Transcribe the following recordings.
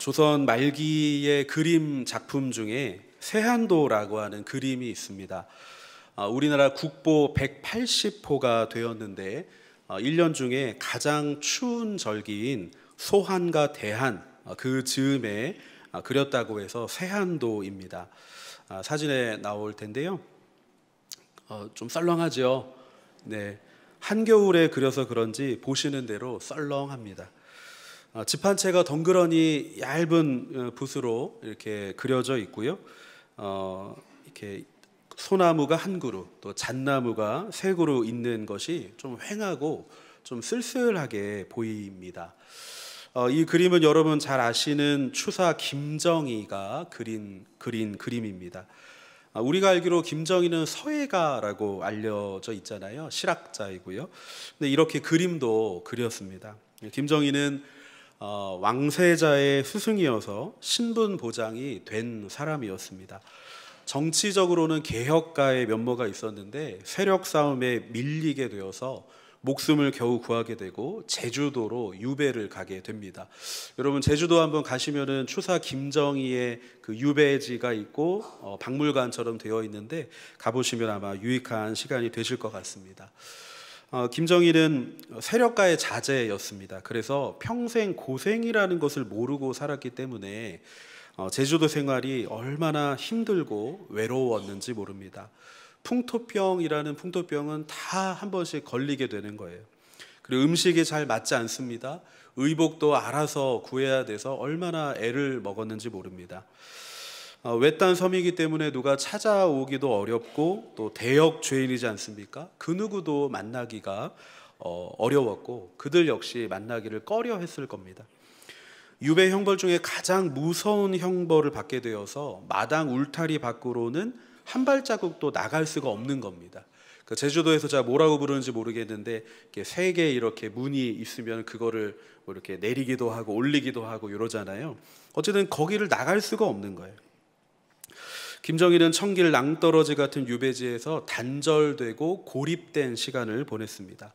조선 말기의 그림 작품 중에 세한도라고 하는 그림이 있습니다. 우리나라 국보 180호가 되었는데 1년 중에 가장 추운 절기인 소한과 대한 그 즈음에 그렸다고 해서 세한도입니다. 사진에 나올 텐데요. 좀 썰렁하죠. 네, 한겨울에 그려서 그런지 보시는 대로 썰렁합니다. 집 한 채가 덩그러니 얇은 붓으로 이렇게 그려져 있고요. 이렇게 소나무가 한 그루, 또 잣나무가 세 그루 있는 것이 좀 휑하고 좀 쓸쓸하게 보입니다. 이 그림은 여러분 잘 아시는 추사 김정희가 그린 그림입니다. 우리가 알기로 김정희는 서예가라고 알려져 있잖아요. 실학자이고요. 근데 이렇게 그림도 그렸습니다. 김정희는 왕세자의 스승이어서 신분 보장이 된 사람이었습니다. 정치적으로는 개혁가의 면모가 있었는데 세력 싸움에 밀리게 되어서 목숨을 겨우 구하게 되고 제주도로 유배를 가게 됩니다. 여러분 제주도 한번 가시면은 추사 김정희의 그 유배지가 있고 박물관처럼 되어 있는데 가보시면 아마 유익한 시간이 되실 것 같습니다. 김정희는 세력가의 자제였습니다. 그래서 평생 고생이라는 것을 모르고 살았기 때문에 제주도 생활이 얼마나 힘들고 외로웠는지 모릅니다. 풍토병이라는 풍토병은 다 한 번씩 걸리게 되는 거예요. 그리고 음식이 잘 맞지 않습니다. 의복도 알아서 구해야 돼서 얼마나 애를 먹었는지 모릅니다. 외딴 섬이기 때문에 누가 찾아오기도 어렵고 또 대역 죄인이지 않습니까? 그 누구도 만나기가 어려웠고 그들 역시 만나기를 꺼려 했을 겁니다. 유배 형벌 중에 가장 무서운 형벌을 받게 되어서 마당 울타리 밖으로는 한 발자국도 나갈 수가 없는 겁니다. 제주도에서 제가 뭐라고 부르는지 모르겠는데 세 개 이렇게 문이 있으면 그거를 뭐 이렇게 내리기도 하고 올리기도 하고 이러잖아요. 어쨌든 거기를 나갈 수가 없는 거예요. 김정희는 청길 낭떠러지 같은 유배지에서 단절되고 고립된 시간을 보냈습니다.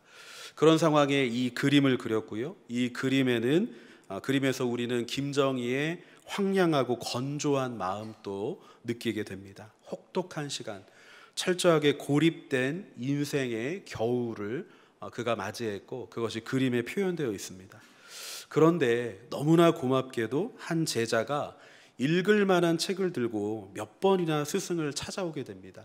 그런 상황에 이 그림을 그렸고요. 이 그림에서 우리는 김정희의 황량하고 건조한 마음도 느끼게 됩니다. 혹독한 시간, 철저하게 고립된 인생의 겨울을 그가 맞이했고 그것이 그림에 표현되어 있습니다. 그런데 너무나 고맙게도 한 제자가 읽을 만한 책을 들고 몇 번이나 스승을 찾아오게 됩니다.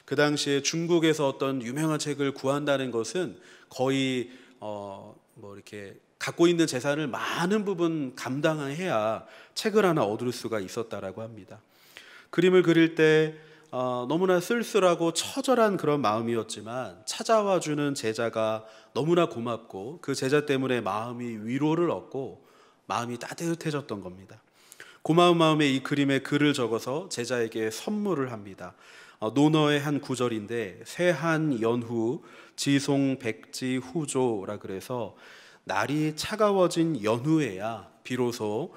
그 당시에 중국에서 어떤 유명한 책을 구한다는 것은 거의 이렇게 갖고 있는 재산을 많은 부분 감당해야 책을 하나 얻을 수가 있었다라고 합니다. 그림을 그릴 때 너무나 쓸쓸하고 처절한 그런 마음이었지만 찾아와 주는 제자가 너무나 고맙고 그 제자 때문에 마음이 위로를 얻고 마음이 따뜻해졌던 겁니다. 고마운 마음에 이 그림에 글을 적어서 제자에게 선물을 합니다. 논어의 한 구절인데 세한 연후 지송 백지 후조라 그래서 날이 차가워진 연후에야 비로소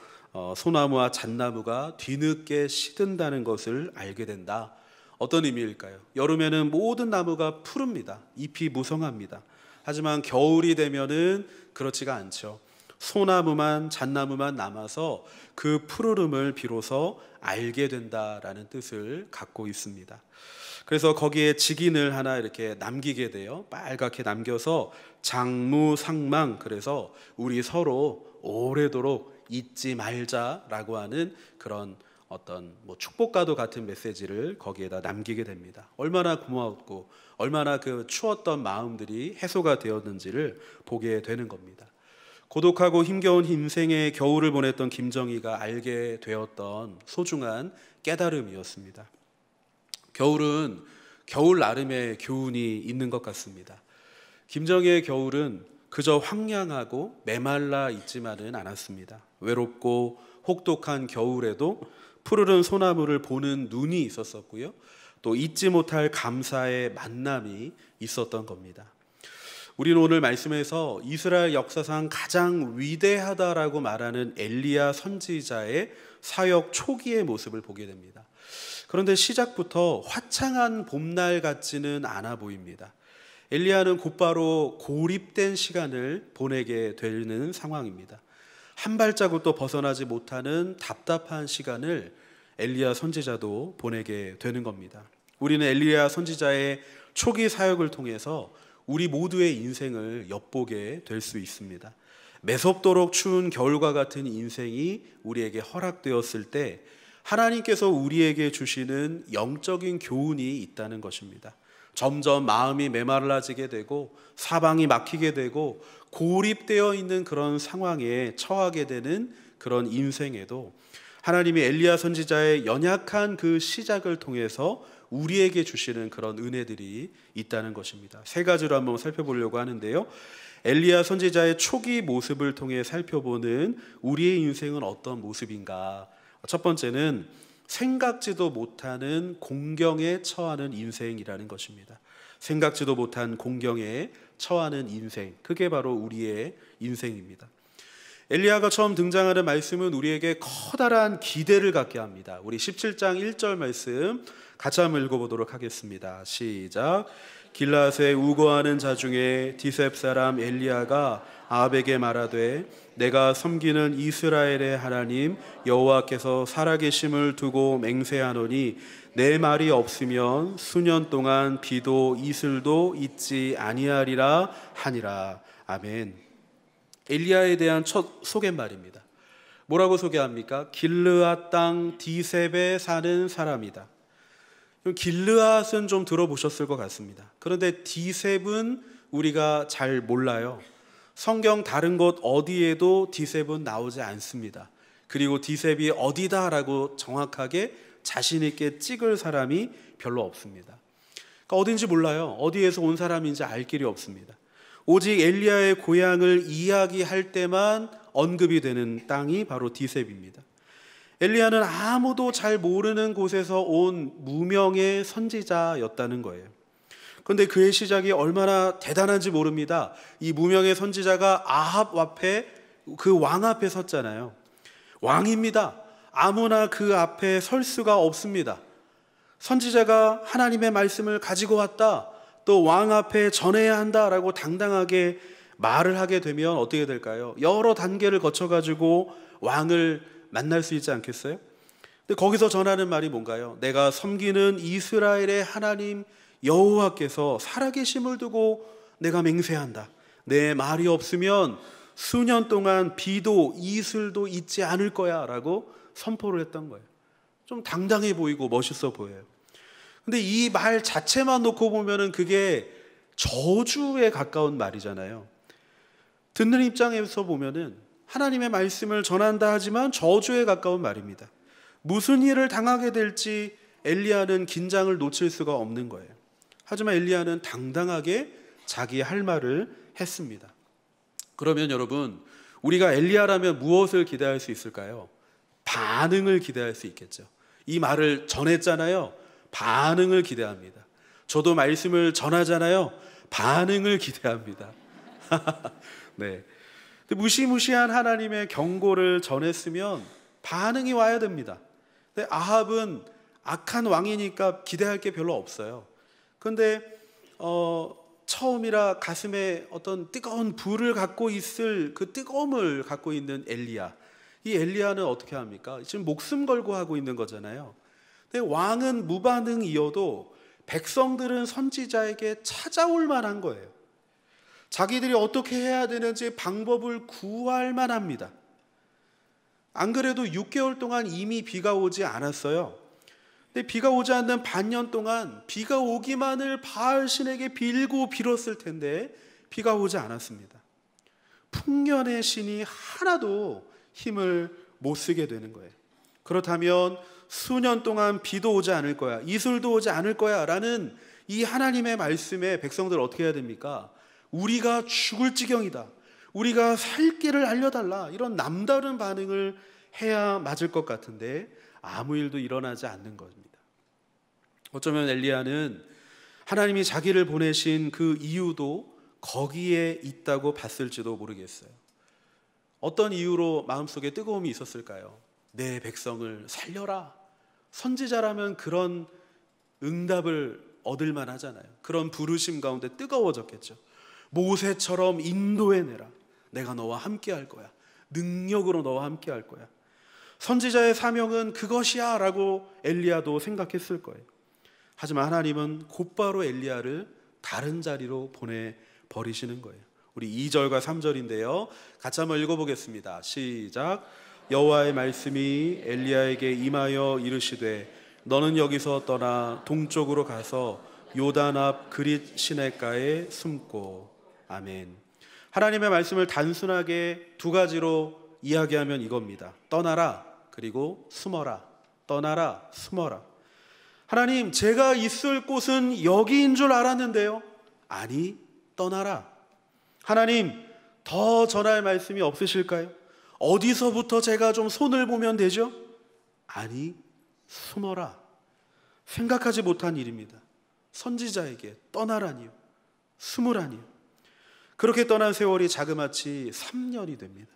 소나무와 잣나무가 뒤늦게 시든다는 것을 알게 된다. 어떤 의미일까요? 여름에는 모든 나무가 푸릅니다. 잎이 무성합니다. 하지만 겨울이 되면은 그렇지가 않죠. 소나무만 잣나무만 남아서 그 푸르름을 비로소 알게 된다라는 뜻을 갖고 있습니다. 그래서 거기에 직인을 하나 이렇게 남기게 돼요. 빨갛게 남겨서 장무상망, 그래서 우리 서로 오래도록 잊지 말자라고 하는 그런 어떤 축복과도 같은 메시지를 거기에다 남기게 됩니다. 얼마나 고마웠고 얼마나 그 추웠던 마음들이 해소가 되었는지를 보게 되는 겁니다. 고독하고 힘겨운 인생의 겨울을 보냈던 김정희가 알게 되었던 소중한 깨달음이었습니다. 겨울은 겨울 나름의 교훈이 있는 것 같습니다. 김정희의 겨울은 그저 황량하고 메말라 있지만은 않았습니다. 외롭고 혹독한 겨울에도 푸르른 소나무를 보는 눈이 있었었고요. 또 잊지 못할 감사의 만남이 있었던 겁니다. 우리는 오늘 말씀에서 이스라엘 역사상 가장 위대하다라고 말하는 엘리야 선지자의 사역 초기의 모습을 보게 됩니다. 그런데 시작부터 화창한 봄날 같지는 않아 보입니다. 엘리야는 곧바로 고립된 시간을 보내게 되는 상황입니다. 한 발자국도 벗어나지 못하는 답답한 시간을 엘리야 선지자도 보내게 되는 겁니다. 우리는 엘리야 선지자의 초기 사역을 통해서 우리 모두의 인생을 엿보게 될 수 있습니다. 매섭도록 추운 겨울과 같은 인생이 우리에게 허락되었을 때 하나님께서 우리에게 주시는 영적인 교훈이 있다는 것입니다. 점점 마음이 메말라지게 되고 사방이 막히게 되고 고립되어 있는 그런 상황에 처하게 되는 그런 인생에도 하나님이 엘리야 선지자의 연약한 그 시작을 통해서 우리에게 주시는 그런 은혜들이 있다는 것입니다. 세 가지로 한번 살펴보려고 하는데요. 엘리야 선지자의 초기 모습을 통해 살펴보는 우리의 인생은 어떤 모습인가? 첫 번째는 생각지도 못하는 공경에 처하는 인생이라는 것입니다. 생각지도 못한 공경에 처하는 인생, 그게 바로 우리의 인생입니다. 엘리야가 처음 등장하는 말씀은 우리에게 커다란 기대를 갖게 합니다. 우리 17장 1절 말씀 같이 한번 읽어보도록 하겠습니다. 시작. 길라앗에 우거하는 자 중에 디셉 사람 엘리야가 아합에게 말하되 내가 섬기는 이스라엘의 하나님 여호와께서 살아계심을 두고 맹세하노니 내 말이 없으면 수년 동안 비도 이슬도 있지 아니하리라 하니라. 아멘. 엘리야에 대한 첫 소개말입니다. 뭐라고 소개합니까? 길르앗 땅 디셉에 사는 사람이다. 길르앗은 좀 들어보셨을 것 같습니다. 그런데 디셉은 우리가 잘 몰라요. 성경 다른 곳 어디에도 디셉은 나오지 않습니다. 그리고 디셉이 어디다라고 정확하게 자신 있게 찍을 사람이 별로 없습니다. 그러니까 어딘지 몰라요. 어디에서 온 사람인지 알 길이 없습니다. 오직 엘리야의 고향을 이야기할 때만 언급이 되는 땅이 바로 디셉입니다. 엘리야는 아무도 잘 모르는 곳에서 온 무명의 선지자였다는 거예요. 그런데 그의 시작이 얼마나 대단한지 모릅니다. 이 무명의 선지자가 아합 앞에, 그 왕 앞에 섰잖아요. 왕입니다. 아무나 그 앞에 설 수가 없습니다. 선지자가 하나님의 말씀을 가지고 왔다, 또 왕 앞에 전해야 한다라고 당당하게 말을 하게 되면 어떻게 될까요? 여러 단계를 거쳐가지고 왕을 만날 수 있지 않겠어요? 근데 거기서 전하는 말이 뭔가요? 내가 섬기는 이스라엘의 하나님 여호와께서 살아계심을 두고 내가 맹세한다. 내 말이 없으면 수년 동안 비도 이슬도 있지 않을 거야 라고 선포를 했던 거예요. 좀 당당해 보이고 멋있어 보여요. 근데 이 말 자체만 놓고 보면은 그게 저주에 가까운 말이잖아요. 듣는 입장에서 보면은 하나님의 말씀을 전한다 하지만 저주에 가까운 말입니다. 무슨 일을 당하게 될지 엘리야는 긴장을 놓칠 수가 없는 거예요. 하지만 엘리야는 당당하게 자기 할 말을 했습니다. 그러면 여러분, 우리가 엘리야라면 무엇을 기대할 수 있을까요? 반응을 기대할 수 있겠죠. 이 말을 전했잖아요. 반응을 기대합니다. 저도 말씀을 전하잖아요. 반응을 기대합니다. 네. 무시무시한 하나님의 경고를 전했으면 반응이 와야 됩니다. 근데 아합은 악한 왕이니까 기대할 게 별로 없어요. 그런데 처음이라 가슴에 어떤 뜨거운 불을 갖고 있을 그 뜨거움을 갖고 있는 엘리야, 이 엘리야는 어떻게 합니까? 지금 목숨 걸고 하고 있는 거잖아요. 근데 왕은 무반응이어도 백성들은 선지자에게 찾아올 만한 거예요. 자기들이 어떻게 해야 되는지 방법을 구할 만합니다. 안 그래도 6개월 동안 이미 비가 오지 않았어요. 근데 비가 오지 않는 반년 동안 비가 오기만을 바알 신에게 빌고 빌었을 텐데 비가 오지 않았습니다. 풍년의 신이 하나도 힘을 못 쓰게 되는 거예요. 그렇다면 수년 동안 비도 오지 않을 거야, 이슬도 오지 않을 거야 라는 이 하나님의 말씀에 백성들 어떻게 해야 됩니까? 우리가 죽을 지경이다, 우리가 살 길을 알려달라, 이런 남다른 반응을 해야 맞을 것 같은데 아무 일도 일어나지 않는 겁니다. 어쩌면 엘리야는 하나님이 자기를 보내신 그 이유도 거기에 있다고 봤을지도 모르겠어요. 어떤 이유로 마음속에 뜨거움이 있었을까요? 내 백성을 살려라. 선지자라면 그런 응답을 얻을 만하잖아요. 그런 부르심 가운데 뜨거워졌겠죠. 모세처럼 인도해내라. 내가 너와 함께 할 거야. 능력으로 너와 함께 할 거야. 선지자의 사명은 그것이야 라고 엘리야도 생각했을 거예요. 하지만 하나님은 곧바로 엘리야를 다른 자리로 보내버리시는 거예요. 우리 2절과 3절인데요, 같이 한번 읽어보겠습니다. 시작. 여호와의 말씀이 엘리야에게 임하여 이르시되 너는 여기서 떠나 동쪽으로 가서 요단 앞 그릿 시내가에 숨고. 아멘. 하나님의 말씀을 단순하게 두 가지로 이야기하면 이겁니다. 떠나라, 그리고 숨어라. 떠나라, 숨어라. 하나님, 제가 있을 곳은 여기인 줄 알았는데요. 아니, 떠나라. 하나님, 더 전할 말씀이 없으실까요? 어디서부터 제가 좀 손을 보면 되죠? 아니, 숨어라. 생각하지 못한 일입니다. 선지자에게 떠나라니요, 숨으라니요. 그렇게 떠난 세월이 자그마치 3년이 됩니다.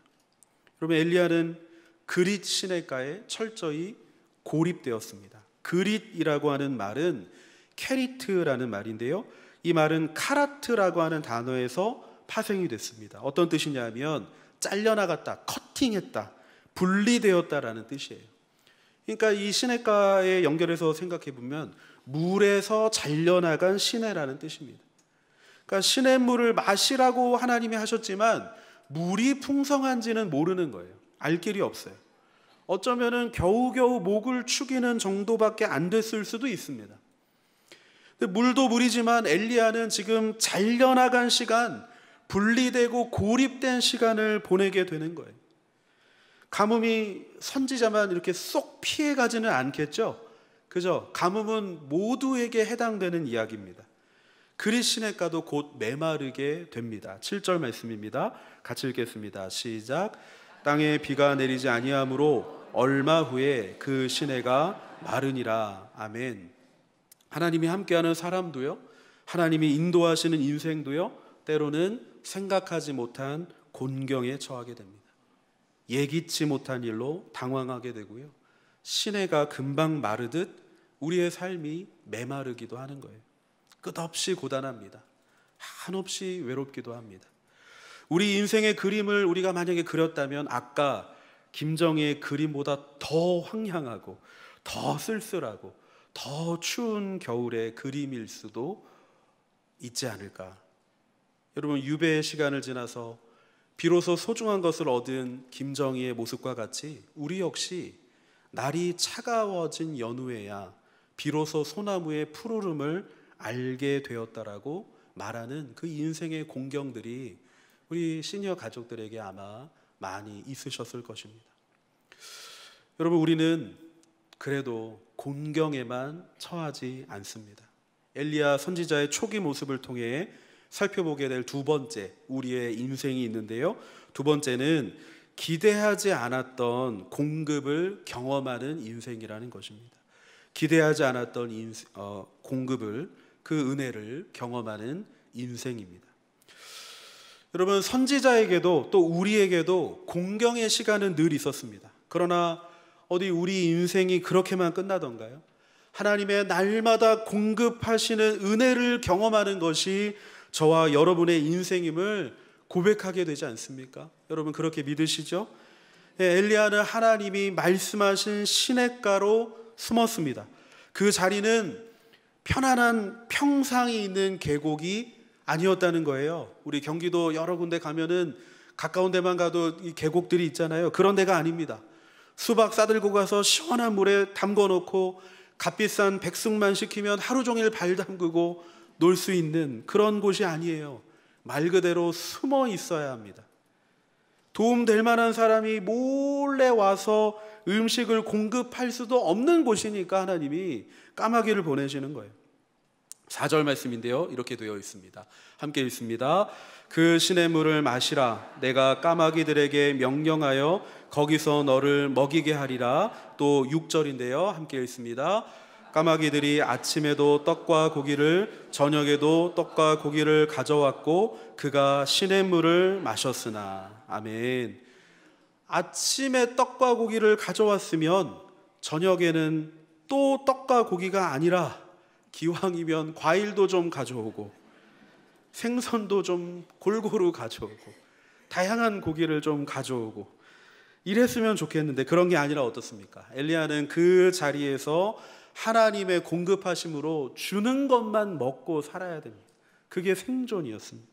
그러면 엘리야는 그릿 시내가에 철저히 고립되었습니다. 그릿이라고 하는 말은 캐리트라는 말인데요, 이 말은 카라트라고 하는 단어에서 파생이 됐습니다. 어떤 뜻이냐면 잘려나갔다, 커팅했다, 분리되었다라는 뜻이에요. 그러니까 이 시내가에 연결해서 생각해 보면 물에서 잘려나간 시내라는 뜻입니다. 그러니까 시냇물을 마시라고 하나님이 하셨지만 물이 풍성한지는 모르는 거예요. 알 길이 없어요. 어쩌면은 겨우겨우 목을 축이는 정도밖에 안 됐을 수도 있습니다. 근데 물도 물이지만 엘리야는 지금 잘려나간 시간, 분리되고 고립된 시간을 보내게 되는 거예요. 가뭄이 선지자만 이렇게 쏙 피해가지는 않겠죠? 그죠? 가뭄은 모두에게 해당되는 이야기입니다. 그릿 시내가도 곧 메마르게 됩니다. 7절 말씀입니다. 같이 읽겠습니다. 시작. 땅에 비가 내리지 아니하므로 얼마 후에 그 시내가 마르니라. 아멘. 하나님이 함께하는 사람도요, 하나님이 인도하시는 인생도요, 때로는 생각하지 못한 곤경에 처하게 됩니다. 예기치 못한 일로 당황하게 되고요, 시내가 금방 마르듯 우리의 삶이 메마르기도 하는 거예요. 끝없이 고단합니다. 한없이 외롭기도 합니다. 우리 인생의 그림을 우리가 만약에 그렸다면 아까 김정희의 그림보다 더 황량하고 더 쓸쓸하고 더 추운 겨울의 그림일 수도 있지 않을까. 여러분, 유배의 시간을 지나서 비로소 소중한 것을 얻은 김정희의 모습과 같이 우리 역시 날이 차가워진 연후에야 비로소 소나무의 푸르름을 알게 되었다라고 말하는 그 인생의 공경들이 우리 시니어 가족들에게 아마 많이 있으셨을 것입니다. 여러분, 우리는 그래도 곤경에만 처하지 않습니다. 엘리야 선지자의 초기 모습을 통해 살펴보게 될 두 번째 우리의 인생이 있는데요, 두 번째는 기대하지 않았던 공급을 경험하는 인생이라는 것입니다. 기대하지 않았던 공급을, 그 은혜를 경험하는 인생입니다. 여러분, 선지자에게도 또 우리에게도 공경의 시간은 늘 있었습니다. 그러나 어디 우리 인생이 그렇게만 끝나던가요? 하나님의 날마다 공급하시는 은혜를 경험하는 것이 저와 여러분의 인생임을 고백하게 되지 않습니까? 여러분, 그렇게 믿으시죠? 엘리야는 하나님이 말씀하신 시냇가로 숨었습니다. 그 자리는 편안한 평상이 있는 계곡이 아니었다는 거예요. 우리 경기도 여러 군데 가면은 가까운 데만 가도 이 계곡들이 있잖아요. 그런 데가 아닙니다. 수박 싸들고 가서 시원한 물에 담궈 놓고 값비싼 백숙만 시키면 하루 종일 발 담그고 놀 수 있는 그런 곳이 아니에요. 말 그대로 숨어 있어야 합니다. 도움될 만한 사람이 몰래 와서 음식을 공급할 수도 없는 곳이니까 하나님이 까마귀를 보내시는 거예요. 4절 말씀인데요, 이렇게 되어 있습니다. 함께 읽습니다. 그 시냇물을 마시라. 내가 까마귀들에게 명령하여 거기서 너를 먹이게 하리라. 또 6절인데요, 함께 읽습니다. 까마귀들이 아침에도 떡과 고기를, 저녁에도 떡과 고기를 가져왔고 그가 시냇물을 마셨으나. 아멘. 아침에 떡과 고기를 가져왔으면 저녁에는 또 떡과 고기가 아니라 기왕이면 과일도 좀 가져오고 생선도 좀 골고루 가져오고 다양한 고기를 좀 가져오고 이랬으면 좋겠는데 그런 게 아니라 어떻습니까? 엘리야는 그 자리에서 하나님의 공급하심으로 주는 것만 먹고 살아야 됩니다. 그게 생존이었습니다.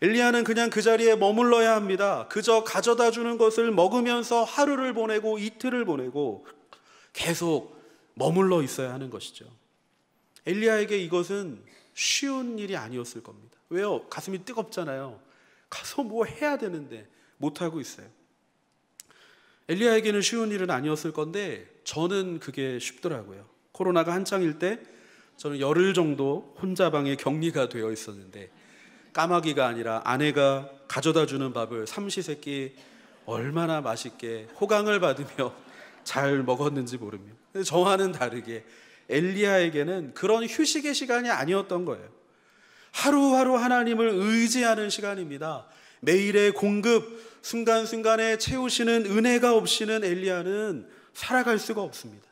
엘리야는 그냥 그 자리에 머물러야 합니다. 그저 가져다 주는 것을 먹으면서 하루를 보내고 이틀을 보내고 계속 머물러 있어야 하는 것이죠. 엘리야에게 이것은 쉬운 일이 아니었을 겁니다. 왜요? 가슴이 뜨겁잖아요. 가서 뭐 해야 되는데 못하고 있어요. 엘리야에게는 쉬운 일은 아니었을 건데 저는 그게 쉽더라고요. 코로나가 한창일 때 저는 열흘 정도 혼자 방에 격리가 되어 있었는데 까마귀가 아니라 아내가 가져다 주는 밥을 삼시세끼 얼마나 맛있게 호강을 받으며 잘 먹었는지 모릅니다. 저와는 다르게 엘리야에게는 그런 휴식의 시간이 아니었던 거예요. 하루하루 하나님을 의지하는 시간입니다. 매일의 공급, 순간순간에 채우시는 은혜가 없이는 엘리야는 살아갈 수가 없습니다.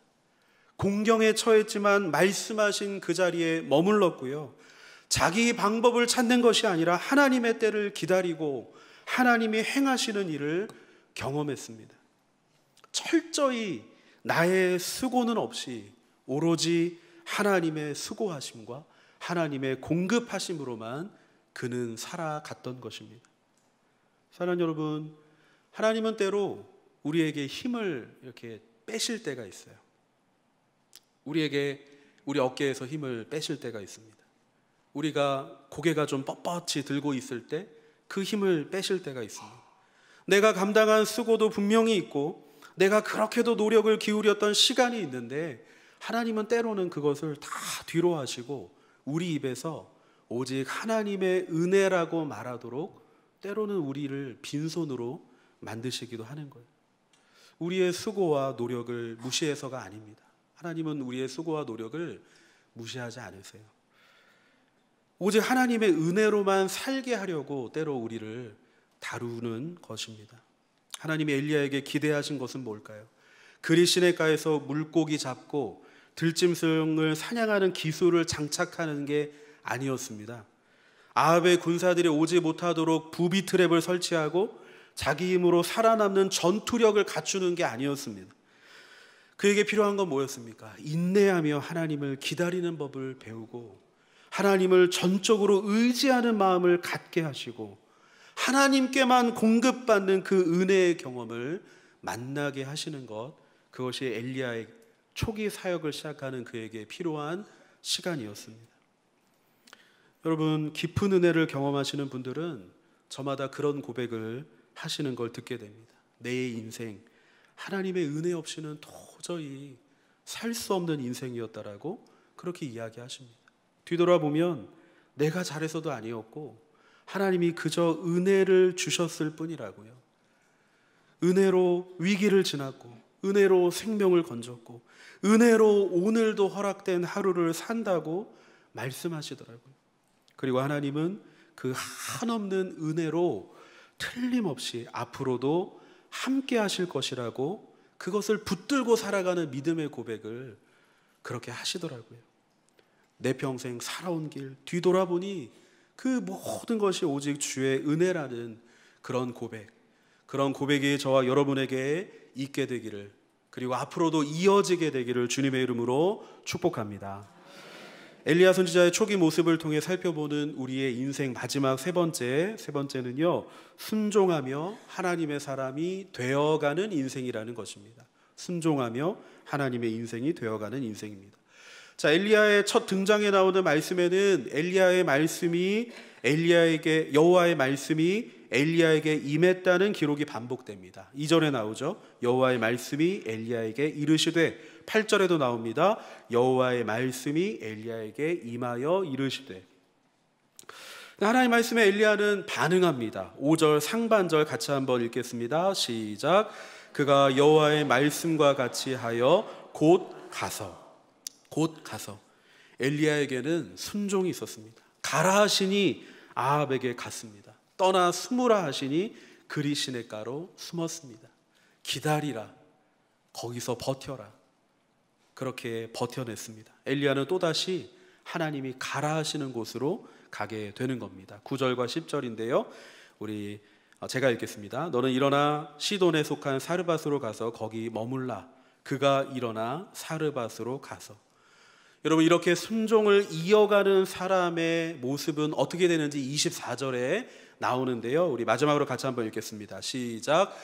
공경에 처했지만 말씀하신 그 자리에 머물렀고요. 자기 방법을 찾는 것이 아니라 하나님의 때를 기다리고 하나님이 행하시는 일을 경험했습니다. 철저히 나의 수고는 없이 오로지 하나님의 수고하심과 하나님의 공급하심으로만 그는 살아갔던 것입니다. 사랑하는 여러분, 하나님은 때로 우리에게 힘을 이렇게 빼실 때가 있어요. 우리 어깨에서 힘을 빼실 때가 있습니다. 우리가 고개가 좀 뻣뻣이 들고 있을 때 그 힘을 빼실 때가 있습니다. 내가 감당한 수고도 분명히 있고 내가 그렇게도 노력을 기울였던 시간이 있는데 하나님은 때로는 그것을 다 뒤로 하시고 우리 입에서 오직 하나님의 은혜라고 말하도록 때로는 우리를 빈손으로 만드시기도 하는 거예요. 우리의 수고와 노력을 무시해서가 아닙니다. 하나님은 우리의 수고와 노력을 무시하지 않으세요. 오직 하나님의 은혜로만 살게 하려고 때로 우리를 다루는 것입니다. 하나님이 엘리야에게 기대하신 것은 뭘까요? 그리시네가에서 물고기 잡고 들짐승을 사냥하는 기술을 장착하는 게 아니었습니다. 아합의 군사들이 오지 못하도록 부비 트랩을 설치하고 자기 힘으로 살아남는 전투력을 갖추는 게 아니었습니다. 그에게 필요한 건 뭐였습니까? 인내하며 하나님을 기다리는 법을 배우고 하나님을 전적으로 의지하는 마음을 갖게 하시고 하나님께만 공급받는 그 은혜의 경험을 만나게 하시는 것, 그것이 엘리야의 초기 사역을 시작하는 그에게 필요한 시간이었습니다. 여러분, 깊은 은혜를 경험하시는 분들은 저마다 그런 고백을 하시는 걸 듣게 됩니다. 내 인생, 하나님의 은혜 없이는 도저히 살 수 없는 인생이었다라고 그렇게 이야기하십니다. 뒤돌아보면 내가 잘해서도 아니었고 하나님이 그저 은혜를 주셨을 뿐이라고요. 은혜로 위기를 지났고 은혜로 생명을 건졌고 은혜로 오늘도 허락된 하루를 산다고 말씀하시더라고요. 그리고 하나님은 그 한없는 은혜로 틀림없이 앞으로도 함께 하실 것이라고 그것을 붙들고 살아가는 믿음의 고백을 그렇게 하시더라고요. 내 평생 살아온 길 뒤돌아보니 그 모든 것이 오직 주의 은혜라는 그런 고백, 그런 고백이 저와 여러분에게 있게 되기를, 그리고 앞으로도 이어지게 되기를 주님의 이름으로 축복합니다. 엘리야 선지자의 초기 모습을 통해 살펴보는 우리의 인생 마지막 세 번째는요, 순종하며 하나님의 사람이 되어가는 인생이라는 것입니다. 순종하며 하나님의 인생이 되어가는 인생입니다. 자, 엘리야의 첫 등장에 나오는 말씀에는 여호와의 말씀이 엘리야에게 임했다는 기록이 반복됩니다. 2절에 나오죠. 여호와의 말씀이 엘리야에게 이르시되, 8절에도 나옵니다. 여호와의 말씀이 엘리야에게 임하여 이르시되. 하나님의 말씀에 엘리야는 반응합니다. 5절 상반절 같이 한번 읽겠습니다. 시작. 그가 여호와의 말씀과 같이 하여 곧 가서 엘리야에게는 순종이 있었습니다. 가라 하시니 아합에게 갔습니다. 떠나 숨으라 하시니 그리 시냇가로 숨었습니다. 기다리라, 거기서 버텨라. 그렇게 버텨냈습니다. 엘리야는 또다시 하나님이 가라 하시는 곳으로 가게 되는 겁니다. 9절과 10절인데요. 우리 제가 읽겠습니다. 너는 일어나 시돈에 속한 사르밧으로 가서 거기 머물라. 그가 일어나 사르밧으로 가서. 여러분, 이렇게 순종을 이어가는 사람의 모습은 어떻게 되는지 24절에 나오는데요, 우리 마지막으로 같이 한번 읽겠습니다. 시작.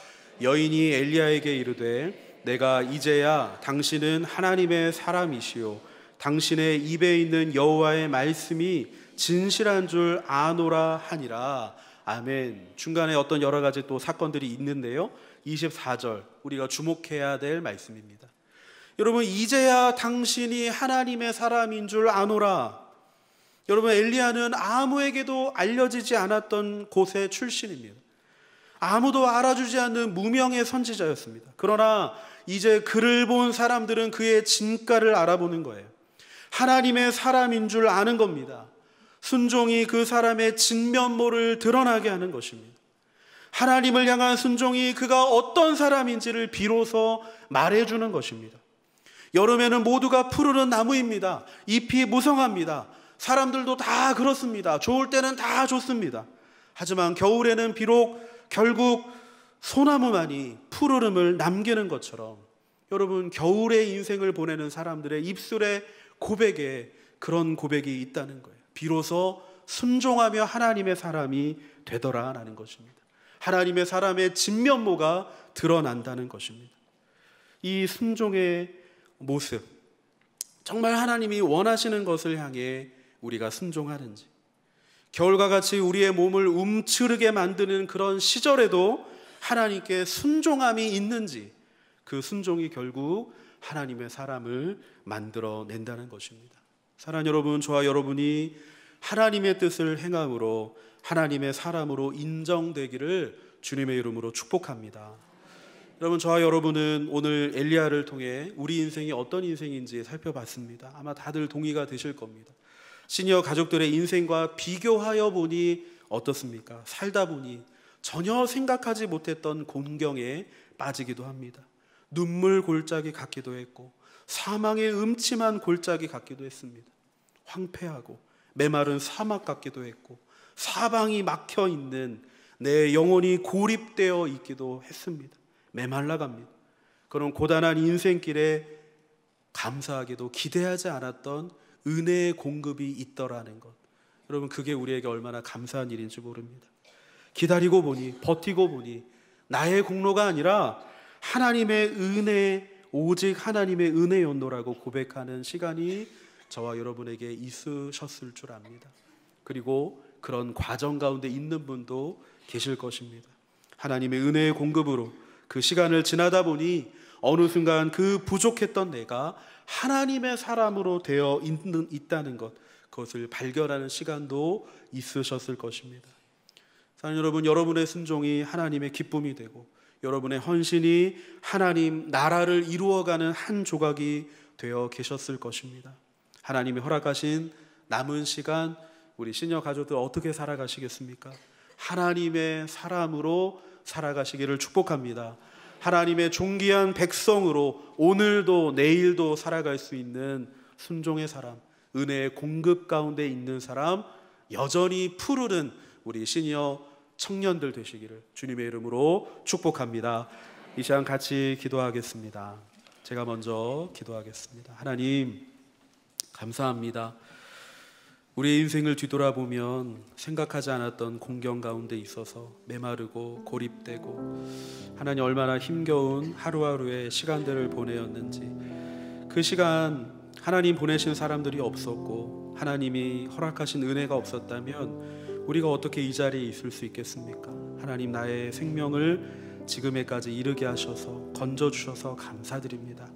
여인이 엘리야에게 이르되 내가 이제야 당신은 하나님의 사람이시요 당신의 입에 있는 여호와의 말씀이 진실한 줄 아노라 하니라. 아멘. 중간에 어떤 여러 가지 또 사건들이 있는데요, 24절 우리가 주목해야 될 말씀입니다. 여러분, 이제야 당신이 하나님의 사람인 줄 아노라. 여러분, 엘리야는 아무에게도 알려지지 않았던 곳의 출신입니다. 아무도 알아주지 않는 무명의 선지자였습니다. 그러나 이제 그를 본 사람들은 그의 진가를 알아보는 거예요. 하나님의 사람인 줄 아는 겁니다. 순종이 그 사람의 진면모를 드러나게 하는 것입니다. 하나님을 향한 순종이 그가 어떤 사람인지를 비로소 말해주는 것입니다. 여름에는 모두가 푸르른 나무입니다. 잎이 무성합니다. 사람들도 다 그렇습니다. 좋을 때는 다 좋습니다. 하지만 겨울에는 비록 결국 소나무만이 푸르름을 남기는 것처럼, 여러분, 겨울의 인생을 보내는 사람들의 입술에 고백에 그런 고백이 있다는 거예요. 비로소 순종하며 하나님의 사람이 되더라라는 것입니다. 하나님의 사람의 진면모가 드러난다는 것입니다. 이 순종의 모습, 정말 하나님이 원하시는 것을 향해 우리가 순종하는지, 겨울과 같이 우리의 몸을 움츠르게 만드는 그런 시절에도 하나님께 순종함이 있는지, 그 순종이 결국 하나님의 사람을 만들어낸다는 것입니다. 사랑하는 여러분, 저와 여러분이 하나님의 뜻을 행함으로 하나님의 사람으로 인정되기를 주님의 이름으로 축복합니다. 여러분, 저와 여러분은 오늘 엘리야를 통해 우리 인생이 어떤 인생인지 살펴봤습니다. 아마 다들 동의가 되실 겁니다. 시니어 가족들의 인생과 비교하여 보니 어떻습니까? 살다 보니 전혀 생각하지 못했던 곤경에 빠지기도 합니다. 눈물 골짜기 같기도 했고 사망의 음침한 골짜기 같기도 했습니다. 황폐하고 메마른 사막 같기도 했고 사방이 막혀 있는 내 영혼이 고립되어 있기도 했습니다. 메말라 갑니다. 그런 고단한 인생길에 감사하게도 기대하지 않았던 은혜의 공급이 있더라는 것, 여러분, 그게 우리에게 얼마나 감사한 일인지 모릅니다. 기다리고 보니, 버티고 보니 나의 공로가 아니라 하나님의 은혜, 오직 하나님의 은혜였노라고 고백하는 시간이 저와 여러분에게 있으셨을 줄 압니다. 그리고 그런 과정 가운데 있는 분도 계실 것입니다. 하나님의 은혜의 공급으로 그 시간을 지나다 보니 어느 순간 그 부족했던 내가 하나님의 사람으로 되어 있다는 것, 그것을 발견하는 시간도 있으셨을 것입니다. 사랑하는 여러분, 여러분의 순종이 하나님의 기쁨이 되고 여러분의 헌신이 하나님 나라를 이루어가는 한 조각이 되어 계셨을 것입니다. 하나님이 허락하신 남은 시간, 우리 시니어 가족들 어떻게 살아가시겠습니까? 하나님의 사람으로 살아가시기를 축복합니다. 하나님의 존귀한 백성으로 오늘도 내일도 살아갈 수 있는 순종의 사람, 은혜의 공급 가운데 있는 사람, 여전히 푸르른 우리 시니어 청년들 되시기를 주님의 이름으로 축복합니다. 이 시간 같이 기도하겠습니다. 제가 먼저 기도하겠습니다. 하나님, 감사합니다. 우리의 인생을 뒤돌아보면 생각하지 않았던 공경 가운데 있어서 메마르고 고립되고 하나님 얼마나 힘겨운 하루하루의 시간들을 보내었는지, 그 시간 하나님 보내신 사람들이 없었고 하나님이 허락하신 은혜가 없었다면 우리가 어떻게 이 자리에 있을 수 있겠습니까? 하나님, 나의 생명을 지금에까지 이르게 하셔서 건져주셔서 감사드립니다.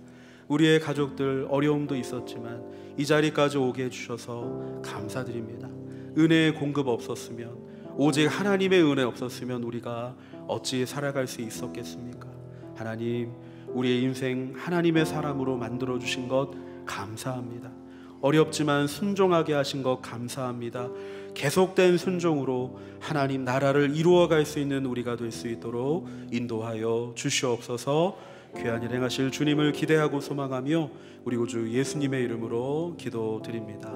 우리의 가족들 어려움도 있었지만 이 자리까지 오게 해주셔서 감사드립니다. 은혜의 공급 없었으면, 오직 하나님의 은혜 없었으면 우리가 어찌 살아갈 수 있었겠습니까? 하나님, 우리의 인생 하나님의 사람으로 만들어주신 것 감사합니다. 어렵지만 순종하게 하신 것 감사합니다. 계속된 순종으로 하나님 나라를 이루어갈 수 있는 우리가 될 수 있도록 인도하여 주시옵소서. 귀한 일 행하실 주님을 기대하고 소망하며 우리 구주 예수님의 이름으로 기도드립니다.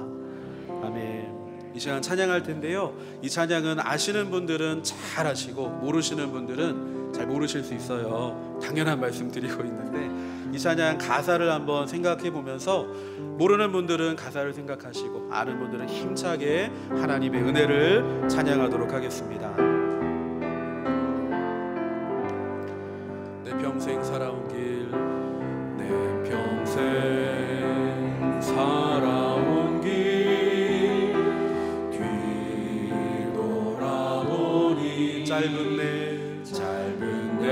아멘. 이 시간 찬양할 텐데요, 이 찬양은 아시는 분들은 잘 아시고 모르시는 분들은 잘 모르실 수 있어요. 당연한 말씀 드리고 있는데, 이 찬양 가사를 한번 생각해 보면서 모르는 분들은 가사를 생각하시고 아는 분들은 힘차게 하나님의 은혜를 찬양하도록 하겠습니다. 내 평생 살아온 길, 내 평생 살아온 길 뒤돌아보니 짧은 내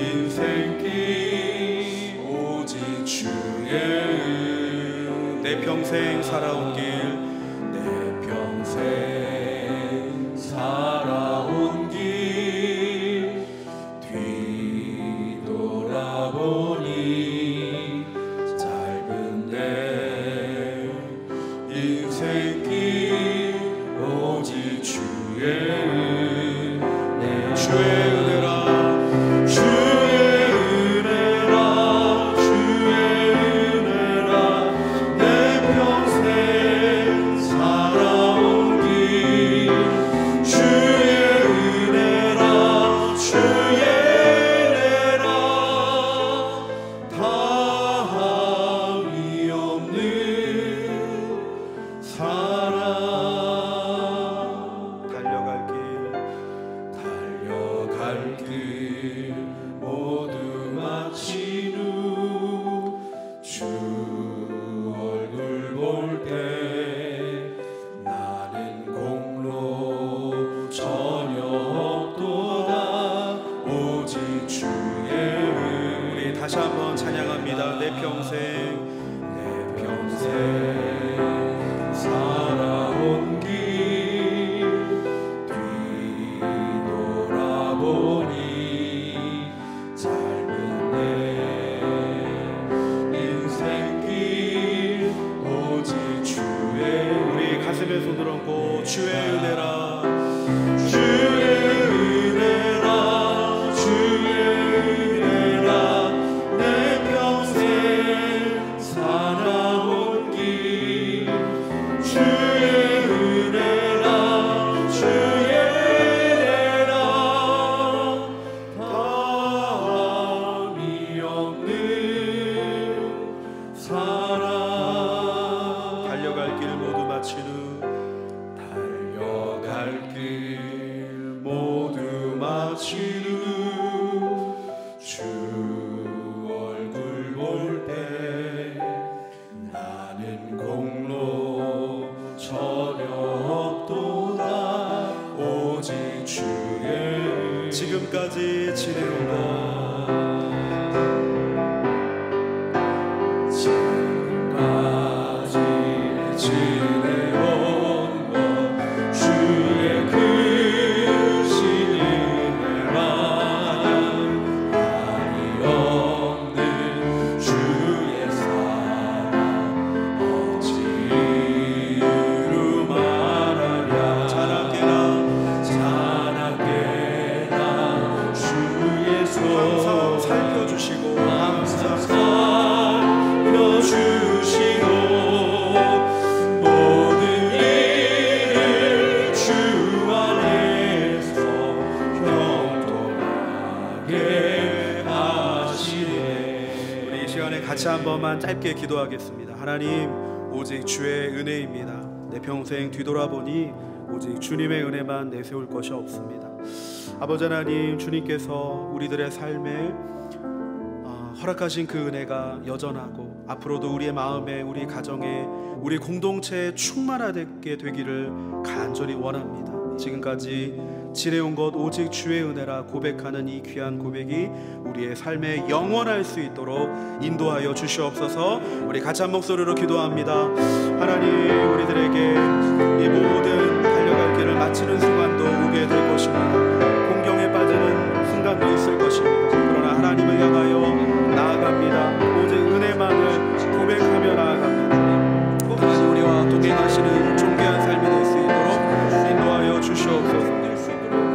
인생길 오직 주의 내 평생 살아온 길, 내 평생 살아온 길 뒤돌아보니 짧은 내 인생길 오직 주의 다시 한번 찬양합니다. 내 평생 살아온 길 뒤돌아보니 짧은 내 인생길 오직 주의 우리 가슴에 손을 얹고 주의 은혜라 지금까지 지내온 것 주의 크신 은혜라 한이 없는 주의 사랑 어찌 이루 말하랴 자랑해라 항상 살펴주시고 모든 일을 주 안에서 형통하게 하시네. 우리 이 시간에 같이 한 번만 짧게 기도하겠습니다. 하나님, 오직 주의 은혜입니다. 내 평생 뒤돌아보니 오직 주님의 은혜만 내세울 것이 없습니다. 아버지 하나님, 주님께서 우리들의 삶에 허락하신 그 은혜가 여전하고 앞으로도 우리의 마음에, 우리 가정에, 우리 공동체에 충만하게 되기를 간절히 원합니다. 지금까지 지내온 것 오직 주의 은혜라 고백하는 이 귀한 고백이 우리의 삶에 영원할 수 있도록 인도하여 주시옵소서. 우리 같이 한 목소리로 기도합니다. 하나님, 우리들에게 이 모든 달려갈 길을 마치는 순간도 오게 될 것입니다. 공경에 빠지는 순간도 있을 것입니다. 그러나 하나님을 향하여 나아갑니다. 오직 은혜만을 고백하며 나아갑니다. 하나님, 우리와 동행하시는 존귀한 삶이 될 수 있도록 인도하여 주시옵소서.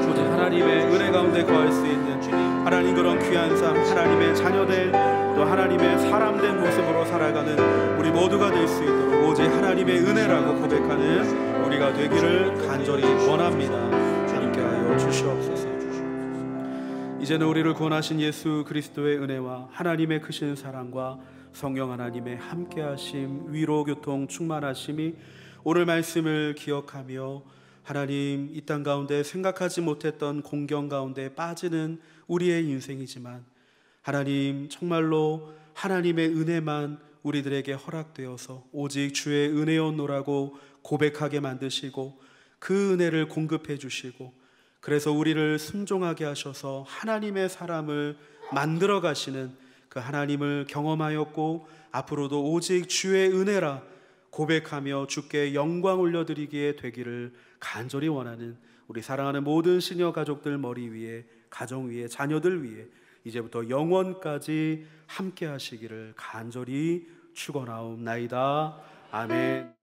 오직 하나님의 은혜 가운데 거할 수 있는 하나님 하나님 그런 귀한 삶, 하나님의 자녀된 또 하나님의 사람된 모습으로 살아가는 우리 모두가 될 수 있도록 오직 하나님의 은혜라고 고백하는 우리가 되기를 간절히 원합니다. 함께하여 주시옵소서. 이제는 우리를 구원하신 예수 그리스도의 은혜와 하나님의 크신 사랑과 성령 하나님의 함께하심, 위로, 교통, 충만하심이 오늘 말씀을 기억하며 하나님 이 땅 가운데 생각하지 못했던 공경 가운데 빠지는 우리의 인생이지만 하나님 정말로 하나님의 은혜만 우리들에게 허락되어서 오직 주의 은혜였노라고 고백하게 만드시고 그 은혜를 공급해 주시고 그래서 우리를 순종하게 하셔서 하나님의 사람을 만들어 가시는 그 하나님을 경험하였고 앞으로도 오직 주의 은혜라 고백하며 주께 영광 올려드리기에 되기를 간절히 원하는 우리 사랑하는 모든 시녀 가족들 머리 위에, 가정 위에, 자녀들 위에 이제부터 영원까지 함께 하시기를 간절히 축원하옵나이다. 아멘.